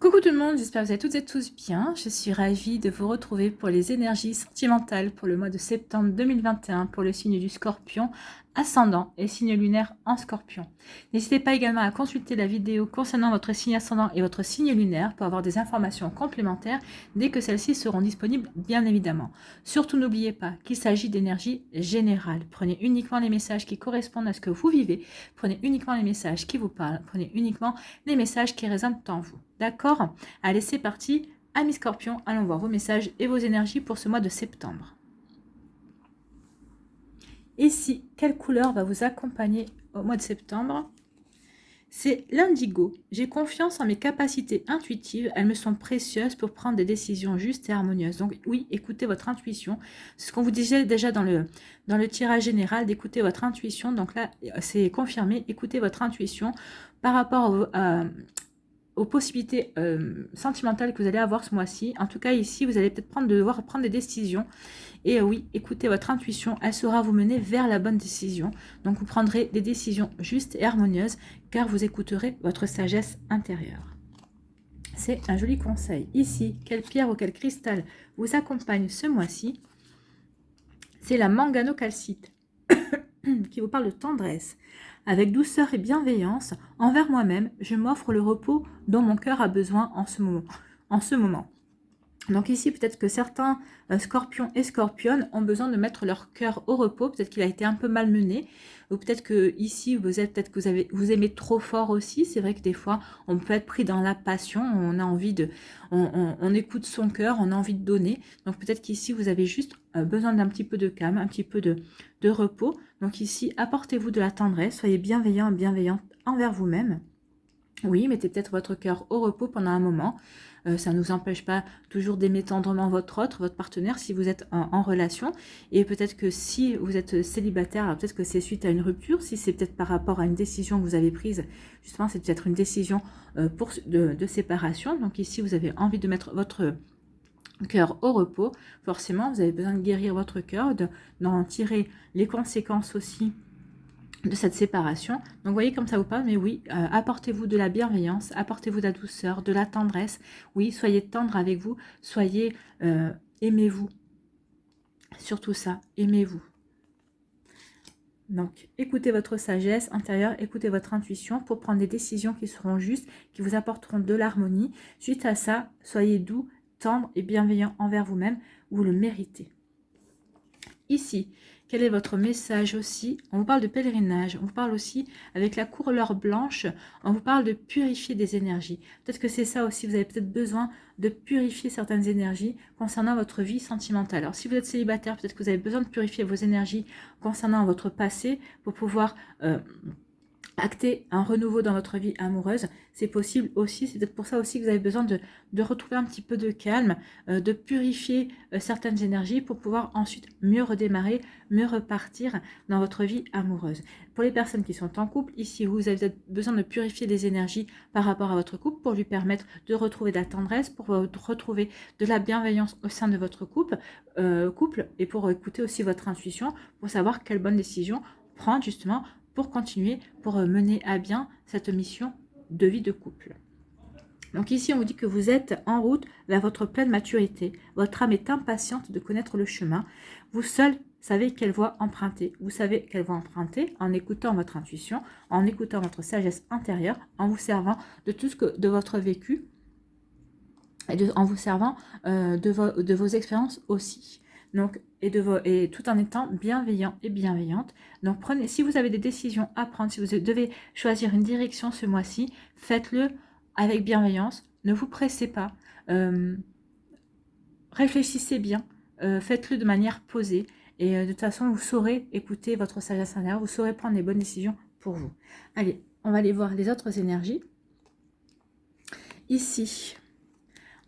Coucou tout le monde, j'espère que vous allez toutes et tous bien. Je suis ravie de vous retrouver pour les énergies sentimentales pour le mois de septembre 2021 pour le signe du Scorpion ascendant et signe lunaire en Scorpion. N'hésitez pas également à consulter la vidéo concernant votre signe ascendant et votre signe lunaire pour avoir des informations complémentaires dès que celles-ci seront disponibles, bien évidemment. Surtout n'oubliez pas qu'il s'agit d'énergie générale. Prenez uniquement les messages qui correspondent à ce que vous vivez, prenez uniquement les messages qui vous parlent, prenez uniquement les messages qui résonnent en vous. D'accord? Allez, c'est parti. Amis Scorpions, allons voir vos messages et vos énergies pour ce mois de septembre. Ici, quelle couleur va vous accompagner au mois de septembre? C'est l'indigo. J'ai confiance en mes capacités intuitives. Elles me sont précieuses pour prendre des décisions justes et harmonieuses. Donc oui, écoutez votre intuition. C'est ce qu'on vous disait déjà dans le tirage général, d'écouter votre intuition. Donc là, c'est confirmé. Écoutez votre intuition par rapport aux possibilités sentimentales que vous allez avoir ce mois-ci. En tout cas, ici, vous allez peut-être devoir prendre des décisions. Et oui, écoutez votre intuition, elle saura vous mener vers la bonne décision. Donc, vous prendrez des décisions justes et harmonieuses, car vous écouterez votre sagesse intérieure. C'est un joli conseil. Ici, quelle pierre ou quel cristal vous accompagne ce mois-ci? C'est la manganocalcite, qui vous parle de tendresse. Avec douceur et bienveillance, envers moi-même, je m'offre le repos dont mon cœur a besoin en ce moment. Donc ici, peut-être que certains scorpions et scorpionnes ont besoin de mettre leur cœur au repos. Peut-être qu'il a été un peu malmené. Ou peut-être que ici, peut-être que vous aimez trop fort aussi. C'est vrai que des fois, on peut être pris dans la passion. On a envie de... On écoute son cœur, on a envie de donner. Donc peut-être qu'ici, vous avez juste besoin d'un petit peu de calme, un petit peu de repos. Donc ici, apportez-vous de la tendresse. Soyez bienveillant et bienveillante envers vous-même. Oui, mettez peut-être votre cœur au repos pendant un moment. Ça ne nous empêche pas toujours d'aimer tendrement votre partenaire, si vous êtes en relation. Et peut-être que si vous êtes célibataire, peut-être que c'est suite à une rupture. Si c'est peut-être par rapport à une décision que vous avez prise, justement, c'est peut-être une décision de séparation. Donc ici, vous avez envie de mettre votre cœur au repos. Forcément, vous avez besoin de guérir votre cœur, d'en tirer les conséquences aussi de cette séparation. Donc, vous voyez comme ça vous parle, mais oui, apportez-vous de la bienveillance, apportez-vous de la douceur, de la tendresse. Oui, soyez tendre avec vous, soyez, aimez-vous. Surtout ça, aimez-vous. Donc, écoutez votre sagesse intérieure, écoutez votre intuition pour prendre des décisions qui seront justes, qui vous apporteront de l'harmonie. Suite à ça, soyez doux, tendre et bienveillant envers vous-même, vous le méritez. Ici, quel est votre message aussi? On vous parle de pèlerinage, on vous parle aussi avec la couleur blanche, on vous parle de purifier des énergies. Peut-être que c'est ça aussi, vous avez peut-être besoin de purifier certaines énergies concernant votre vie sentimentale. Alors si vous êtes célibataire, peut-être que vous avez besoin de purifier vos énergies concernant votre passé pour pouvoir acter un renouveau dans votre vie amoureuse. C'est possible aussi, c'est peut-être pour ça aussi que vous avez besoin de retrouver un petit peu de calme, de purifier certaines énergies pour pouvoir ensuite mieux redémarrer, mieux repartir dans votre vie amoureuse. Pour les personnes qui sont en couple, ici vous avez peut-être besoin de purifier des énergies par rapport à votre couple pour lui permettre de retrouver de la tendresse, pour retrouver de la bienveillance au sein de votre couple et pour écouter aussi votre intuition pour savoir quelle bonne décision prendre justement pour continuer, pour mener à bien cette mission de vie de couple. Donc ici, on vous dit que vous êtes en route vers votre pleine maturité. Votre âme est impatiente de connaître le chemin. Vous seul savez quelle voie emprunter. Vous savez quelle voie emprunter en écoutant votre intuition, en écoutant votre sagesse intérieure, en vous servant de tout ce que de votre vécu et en vous servant de vos expériences aussi. Donc, et tout en étant bienveillant et bienveillante. Donc, si vous avez des décisions à prendre, si vous devez choisir une direction ce mois-ci, faites-le avec bienveillance. Ne vous pressez pas. Réfléchissez bien. Faites-le de manière posée. Et de toute façon, vous saurez écouter votre sagesse intérieure. Vous saurez prendre les bonnes décisions pour vous. Allez, on va aller voir les autres énergies. Ici,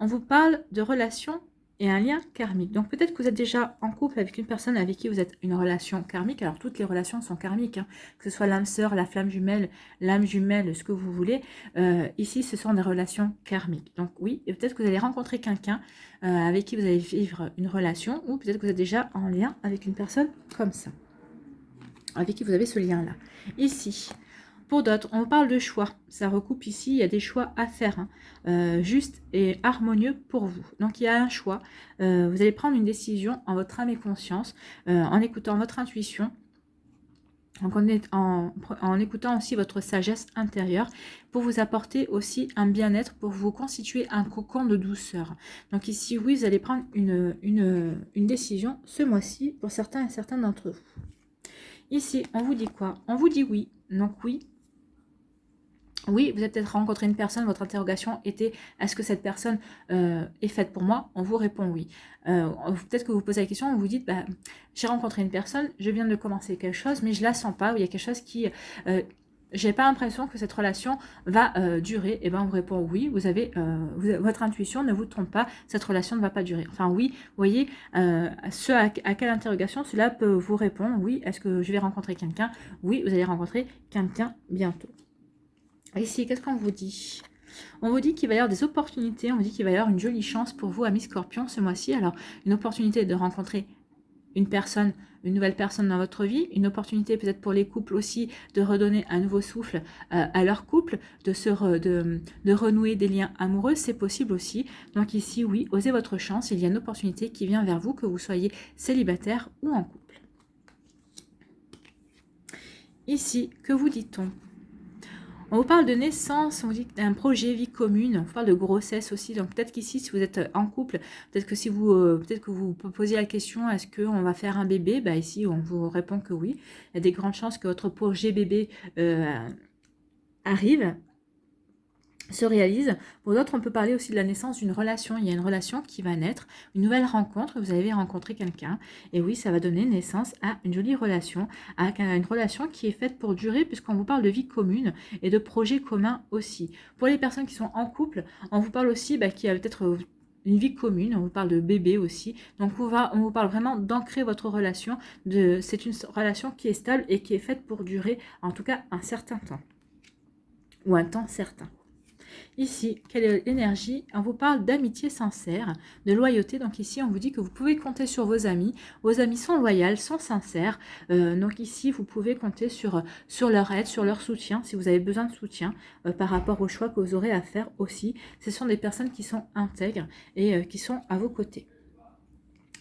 on vous parle de relations et un lien karmique. Donc peut-être que vous êtes déjà en couple avec une personne avec qui vous êtes une relation karmique. Alors toutes les relations sont karmiques, hein, que ce soit l'âme sœur, la flamme jumelle, l'âme jumelle, ce que vous voulez. Ici, ce sont des relations karmiques. Donc oui, et peut-être que vous allez rencontrer quelqu'un avec qui vous allez vivre une relation, ou peut-être que vous êtes déjà en lien avec une personne comme ça, avec qui vous avez ce lien-là. Ici, Pour d'autres, on parle de choix. Ça recoupe ici, il y a des choix à faire, hein, justes et harmonieux pour vous. Donc il y a un choix. Vous allez prendre une décision en votre âme et conscience, en écoutant votre intuition, en écoutant aussi votre sagesse intérieure pour vous apporter aussi un bien-être, pour vous constituer un cocon de douceur. Donc ici, oui, vous allez prendre une décision ce mois-ci pour certains et certaines d'entre vous. Ici, on vous dit quoi? On vous dit oui. Donc oui. Oui, vous avez peut-être rencontré une personne, votre interrogation était est-ce que cette personne est faite pour moi? On vous répond oui. Peut-être que vous posez la question, vous vous dites bah, j'ai rencontré une personne, je viens de commencer quelque chose, mais je la sens pas, ou il y a quelque chose qui... j'ai pas l'impression que cette relation va durer. Et ben on vous répond oui, votre intuition ne vous trompe pas, cette relation ne va pas durer. Enfin oui, vous voyez, à quelle interrogation cela peut vous répondre. Oui, est-ce que je vais rencontrer quelqu'un? Oui, vous allez rencontrer quelqu'un bientôt. Ici, qu'est-ce qu'on vous dit? On vous dit qu'il va y avoir des opportunités, on vous dit qu'il va y avoir une jolie chance pour vous, amis Scorpion, ce mois-ci. Alors, une opportunité de rencontrer une personne, une nouvelle personne dans votre vie, une opportunité peut-être pour les couples aussi de redonner un nouveau souffle à leur couple, de renouer des liens amoureux, c'est possible aussi. Donc ici, oui, osez votre chance, il y a une opportunité qui vient vers vous, que vous soyez célibataire ou en couple. Ici, que vous dit-on? On vous parle de naissance, on vous dit d'un projet vie commune, on vous parle de grossesse aussi. Donc peut-être qu'ici, si vous êtes en couple, peut-être que vous posez la question, est-ce qu'on va faire un bébé? Bah ici, on vous répond que oui. Il y a des grandes chances que votre projet bébé arrive, se réalise. Pour d'autres, on peut parler aussi de la naissance d'une relation. Il y a une relation qui va naître, une nouvelle rencontre, vous avez rencontré quelqu'un, et oui, ça va donner naissance à une jolie relation, à une relation qui est faite pour durer, puisqu'on vous parle de vie commune et de projets communs aussi. Pour les personnes qui sont en couple, on vous parle aussi qu'il y a peut-être une vie commune, on vous parle de bébé aussi, donc on vous parle vraiment d'ancrer votre relation, c'est une relation qui est stable et qui est faite pour durer, en tout cas un certain temps, ou un temps certain. Ici, quelle est l'énergie? On vous parle d'amitié sincère, de loyauté. Donc ici, on vous dit que vous pouvez compter sur vos amis. Vos amis sont loyaux, sont sincères. Donc ici, vous pouvez compter sur leur aide, sur leur soutien, si vous avez besoin de soutien par rapport aux choix que vous aurez à faire aussi. Ce sont des personnes qui sont intègres et qui sont à vos côtés.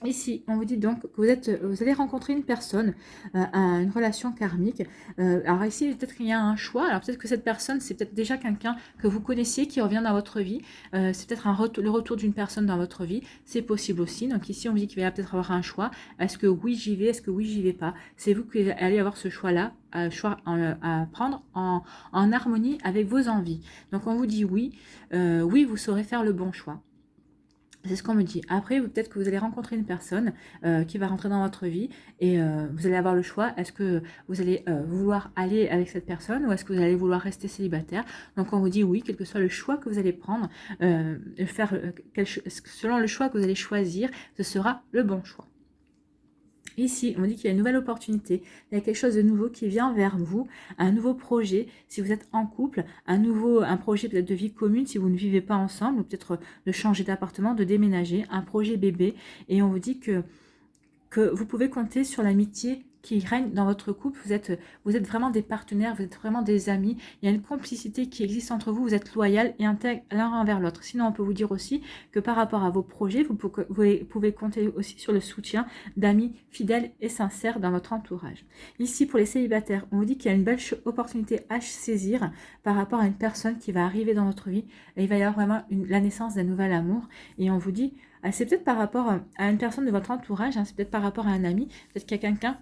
Ici, on vous dit donc que vous allez rencontrer une personne, une relation karmique. Alors ici, peut-être qu'il y a un choix. Alors peut-être que cette personne, c'est peut-être déjà quelqu'un que vous connaissiez qui revient dans votre vie. C'est peut-être le retour d'une personne dans votre vie. C'est possible aussi. Donc ici, on vous dit qu'il va peut-être avoir un choix. Est-ce que oui, j'y vais? Est-ce que oui, j'y vais pas? C'est vous qui allez avoir ce choix-là, à prendre en harmonie avec vos envies. Donc on vous dit oui. Oui, vous saurez faire le bon choix. C'est ce qu'on me dit. Après, peut-être que vous allez rencontrer une personne qui va rentrer dans votre vie et vous allez avoir le choix. Est-ce que vous allez vouloir aller avec cette personne ou est-ce que vous allez vouloir rester célibataire? Donc, on vous dit oui, quel que soit le choix que vous allez prendre, selon le choix que vous allez choisir, ce sera le bon choix. Ici, on dit qu'il y a une nouvelle opportunité, il y a quelque chose de nouveau qui vient vers vous, un nouveau projet, si vous êtes en couple, un projet peut-être de vie commune si vous ne vivez pas ensemble, ou peut-être de changer d'appartement, de déménager, un projet bébé, et on vous dit que vous pouvez compter sur l'amitié qui règne dans votre couple. Vous êtes vraiment des partenaires, vous êtes vraiment des amis. Il y a une complicité qui existe entre vous. Vous êtes loyal et intègre l'un envers l'autre. Sinon, on peut vous dire aussi que par rapport à vos projets, vous pouvez compter aussi sur le soutien d'amis fidèles et sincères dans votre entourage. Ici, pour les célibataires, on vous dit qu'il y a une belle opportunité à saisir par rapport à une personne qui va arriver dans votre vie. Et il va y avoir vraiment la naissance d'un nouvel amour. Et on vous dit, c'est peut-être par rapport à une personne de votre entourage, c'est peut-être par rapport à un ami, peut-être qu'il y a quelqu'un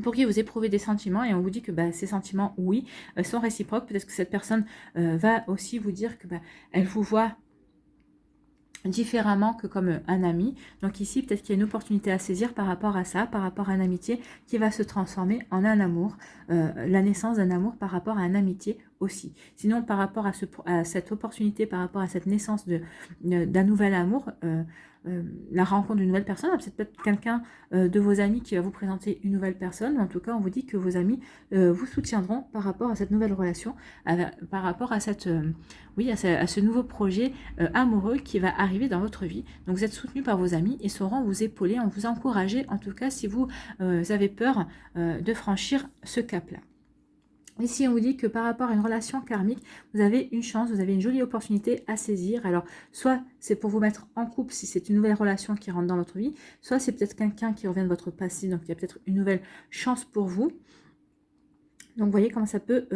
pour qui vous éprouvez des sentiments et on vous dit que ces sentiments, oui, sont réciproques. Peut-être que cette personne va aussi vous dire que elle vous voit différemment que comme un ami. Donc ici, peut-être qu'il y a une opportunité à saisir par rapport à ça, par rapport à une amitié qui va se transformer en un amour, la naissance d'un amour par rapport à une amitié aussi. Sinon, par rapport à cette opportunité, par rapport à cette naissance d'un nouvel amour, la rencontre d'une nouvelle personne, c'est peut-être quelqu'un de vos amis qui va vous présenter une nouvelle personne, ou en tout cas, on vous dit que vos amis vous soutiendront par rapport à cette nouvelle relation, par rapport à ce nouveau projet amoureux qui va arriver dans votre vie. Donc vous êtes soutenu par vos amis et sauront vous épauler, vous encourager, en tout cas si vous avez peur de franchir ce cap-là. Ici, on vous dit que par rapport à une relation karmique, vous avez une chance, vous avez une jolie opportunité à saisir. Alors, soit c'est pour vous mettre en couple si c'est une nouvelle relation qui rentre dans votre vie, soit c'est peut-être quelqu'un qui revient de votre passé, donc il y a peut-être une nouvelle chance pour vous. Donc, vous voyez comment ça peut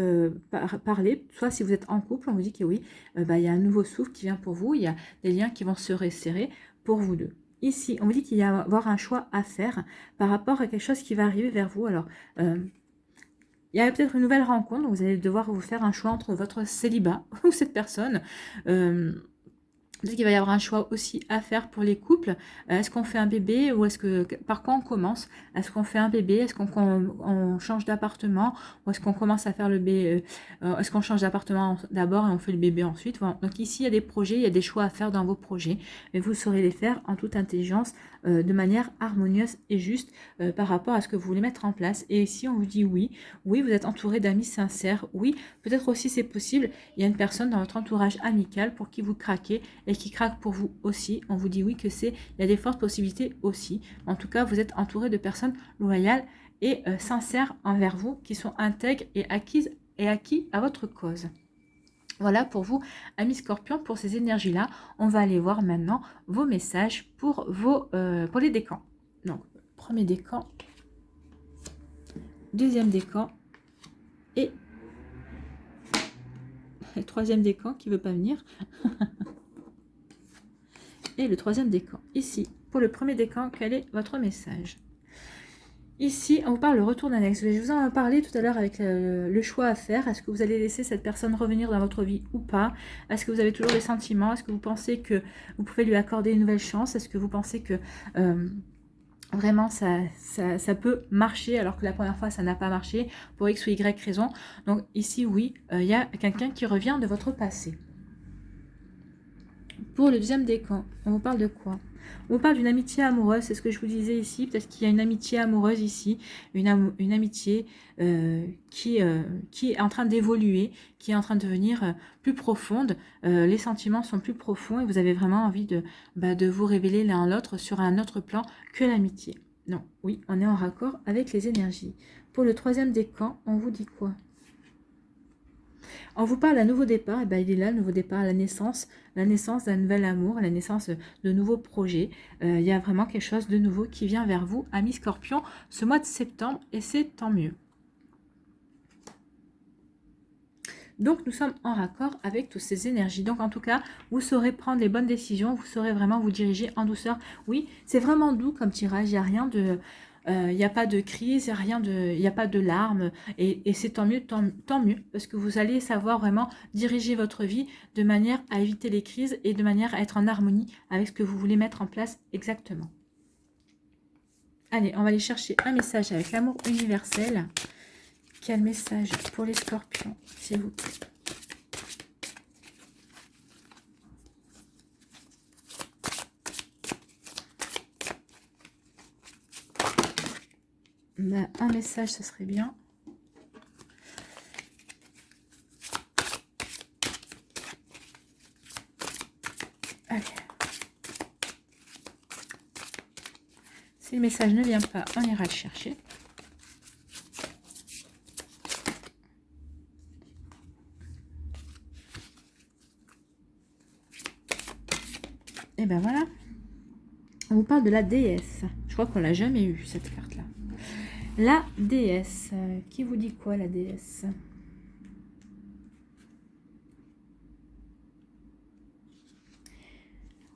parler. Soit si vous êtes en couple, on vous dit que oui, il y a un nouveau souffle qui vient pour vous, il y a des liens qui vont se resserrer pour vous deux. Ici, on vous dit qu'il va y avoir un choix à faire par rapport à quelque chose qui va arriver vers vous. Alors, il y a peut-être une nouvelle rencontre, donc vous allez devoir vous faire un choix entre votre célibat ou cette personne. Peut-être qu'il va y avoir un choix aussi à faire pour les couples. Est-ce qu'on fait un bébé ou est-ce que par quoi on commence? Est-ce qu'on fait un bébé? Est-ce qu'on change d'appartement? Ou est-ce qu'on commence à faire le bébé? Est-ce qu'on change d'appartement d'abord et on fait le bébé ensuite? Voilà. Donc ici, il y a des projets, il y a des choix à faire dans vos projets. Mais vous saurez les faire en toute intelligence, de manière harmonieuse et juste par rapport à ce que vous voulez mettre en place. Et ici, on vous dit oui. Oui, vous êtes entouré d'amis sincères. Oui, peut-être aussi c'est possible. Il y a une personne dans votre entourage amical pour qui vous craquez et qui craque pour vous aussi. On vous dit oui que il y a des fortes possibilités aussi. En tout cas, vous êtes entouré de personnes loyales et sincères envers vous, qui sont intègres et acquis à votre cause. Voilà pour vous, amis Scorpions, pour ces énergies-là. On va aller voir maintenant vos messages pour les décans. Donc, premier décan, deuxième décan et le troisième décan qui ne veut pas venir. Et le troisième décan. Ici, pour le premier décan, quel est votre message? Ici, on vous parle le retour d'un ex. Je vous en ai parlé tout à l'heure avec le choix à faire. Est-ce que vous allez laisser cette personne revenir dans votre vie ou pas? Est-ce que vous avez toujours des sentiments? Est-ce que vous pensez que vous pouvez lui accorder une nouvelle chance? Est-ce que vous pensez que vraiment ça peut marcher alors que la première fois ça n'a pas marché pour X ou Y raison? Donc ici, oui, il y a quelqu'un qui revient de votre passé. Pour le deuxième décan, on vous parle de quoi? On vous parle d'une amitié amoureuse, c'est ce que je vous disais ici. Peut-être qu'il y a une amitié amoureuse ici, une amitié qui est en train d'évoluer, qui est en train de devenir plus profonde. Les sentiments sont plus profonds et vous avez vraiment envie de vous révéler l'un l'autre sur un autre plan que l'amitié. Non, oui, on est en raccord avec les énergies. Pour le troisième décan, on vous dit quoi? On vous parle d'un nouveau départ, et il est là, le nouveau départ, la naissance d'un nouvel amour, la naissance de nouveaux projets. Il y a vraiment quelque chose de nouveau qui vient vers vous, amis Scorpions, ce mois de septembre, et c'est tant mieux. Donc, nous sommes en raccord avec toutes ces énergies. Donc, en tout cas, vous saurez prendre les bonnes décisions, vous saurez vraiment vous diriger en douceur. Oui, c'est vraiment doux comme tirage, il n'y a rien de... Il n'y a pas de crise, il n'y a pas de larmes, et c'est tant mieux, tant mieux, parce que vous allez savoir vraiment diriger votre vie de manière à éviter les crises et de manière à être en harmonie avec ce que vous voulez mettre en place exactement. Allez, on va aller chercher un message avec l'amour universel. Quel message pour les Scorpions, s'il vous plaît? Un message, ça serait bien. Allez. Si le message ne vient pas, on ira le chercher. Et ben voilà. On vous parle de la déesse. Je crois qu'on l'a jamais eu, cette carte-là. La déesse. Qui vous dit quoi, la déesse?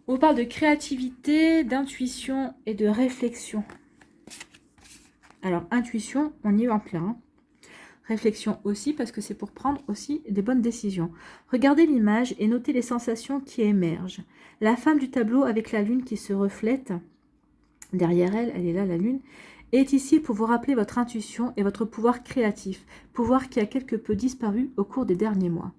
On vous parle de créativité, d'intuition et de réflexion. Alors, intuition, on y va en plein. Réflexion aussi, parce que c'est pour prendre aussi des bonnes décisions. Regardez l'image et notez les sensations qui émergent. La femme du tableau avec la lune qui se reflète, derrière elle, elle est là, la lune, est ici pour vous rappeler votre intuition et votre pouvoir créatif, pouvoir qui a quelque peu disparu au cours des derniers mois.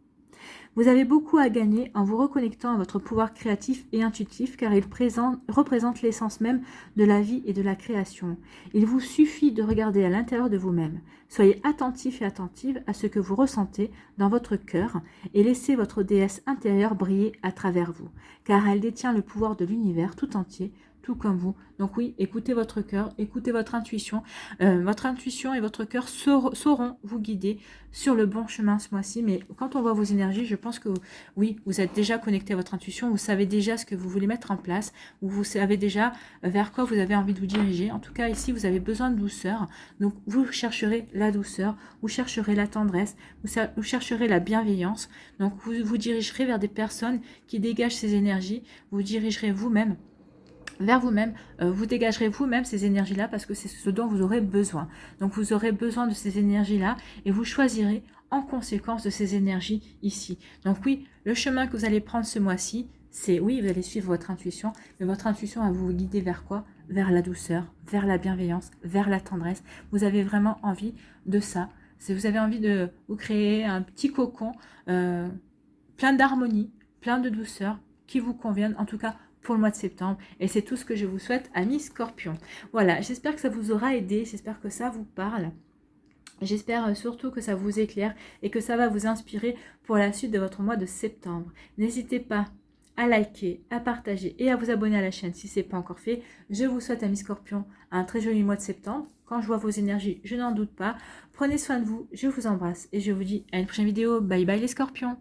Vous avez beaucoup à gagner en vous reconnectant à votre pouvoir créatif et intuitif car il représente l'essence même de la vie et de la création. Il vous suffit de regarder à l'intérieur de vous-même. Soyez attentif et attentive à ce que vous ressentez dans votre cœur et laissez votre déesse intérieure briller à travers vous car elle détient le pouvoir de l'univers tout entier, tout comme vous. Donc oui, écoutez votre cœur, écoutez votre intuition. Votre intuition et votre cœur sauront vous guider sur le bon chemin ce mois-ci. Mais quand on voit vos énergies, je pense que oui, vous êtes déjà connecté à votre intuition. Vous savez déjà ce que vous voulez mettre en place. Ou vous savez déjà vers quoi vous avez envie de vous diriger. En tout cas, ici, vous avez besoin de douceur. Donc, vous chercherez la douceur. Vous chercherez la tendresse. Vous chercherez la bienveillance. Donc, vous vous dirigerez vers des personnes qui dégagent ces énergies. Vous dirigerez vous-même vers vous-même, vous dégagerez vous-même ces énergies-là parce que c'est ce dont vous aurez besoin. Donc vous aurez besoin de ces énergies-là et vous choisirez en conséquence de ces énergies ici. Donc oui, le chemin que vous allez prendre ce mois-ci, c'est oui, vous allez suivre votre intuition, mais votre intuition va vous guider vers quoi? Vers la douceur, vers la bienveillance, vers la tendresse. Vous avez vraiment envie de ça. Vous avez envie de vous créer un petit cocon plein d'harmonie, plein de douceur qui vous conviennent. En tout cas, pour le mois de septembre. Et c'est tout ce que je vous souhaite, amis Scorpions. Voilà, j'espère que ça vous aura aidé, j'espère que ça vous parle. J'espère surtout que ça vous éclaire et que ça va vous inspirer pour la suite de votre mois de septembre. N'hésitez pas à liker, à partager et à vous abonner à la chaîne si ce n'est pas encore fait. Je vous souhaite, amis Scorpions, un très joli mois de septembre. Quand je vois vos énergies, je n'en doute pas. Prenez soin de vous, je vous embrasse et je vous dis à une prochaine vidéo. Bye bye les Scorpions.